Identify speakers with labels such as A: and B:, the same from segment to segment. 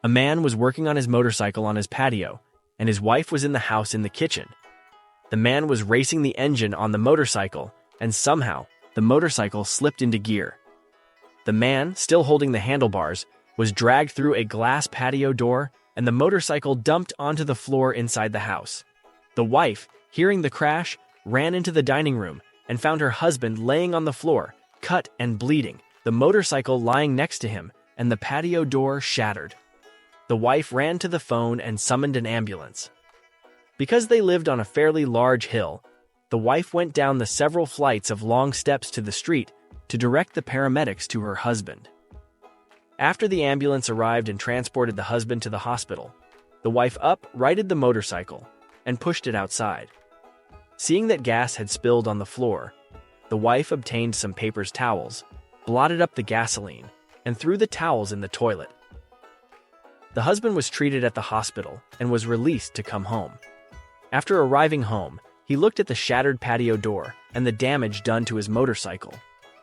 A: A man was working on his motorcycle on his patio, and his wife was in the house in the kitchen. The man was racing the engine on the motorcycle, and somehow, the motorcycle slipped into gear. The man, still holding the handlebars, was dragged through a glass patio door, and the motorcycle dumped onto the floor inside the house. The wife, hearing the crash, ran into the dining room and found her husband laying on the floor, cut and bleeding, the motorcycle lying next to him, and the patio door shattered. The wife ran to the phone and summoned an ambulance. Because they lived on a fairly large hill, the wife went down the several flights of long steps to the street to direct the paramedics to her husband. After the ambulance arrived and transported the husband to the hospital, the wife righted the motorcycle and pushed it outside. Seeing that gas had spilled on the floor, the wife obtained some paper towels, blotted up the gasoline, and threw the towels in the toilet. The husband was treated at the hospital and was released to come home. After arriving home, he looked at the shattered patio door and the damage done to his motorcycle.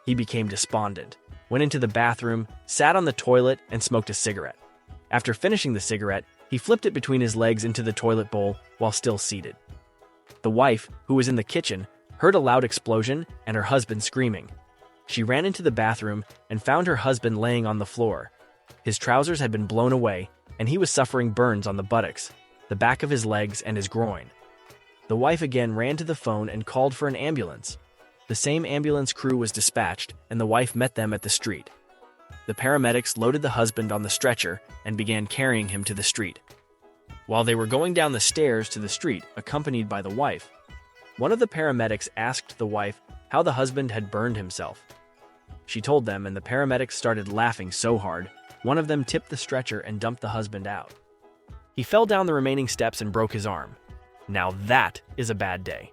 A: He became despondent, went into the bathroom, sat on the toilet, and smoked a cigarette. After finishing the cigarette, he flipped it between his legs into the toilet bowl while still seated. The wife, who was in the kitchen, heard a loud explosion and her husband screaming. She ran into the bathroom and found her husband laying on the floor. His trousers had been blown away, and he was suffering burns on the buttocks, the back of his legs, and his groin. The wife again ran to the phone and called for an ambulance. The same ambulance crew was dispatched, and the wife met them at the street. The paramedics loaded the husband on the stretcher and began carrying him to the street. While they were going down the stairs to the street, accompanied by the wife, one of the paramedics asked the wife how the husband had burned himself. She told them, and the paramedics started laughing so hard, one of them tipped the stretcher and dumped the husband out. He fell down the remaining steps and broke his arm. Now that is a bad day.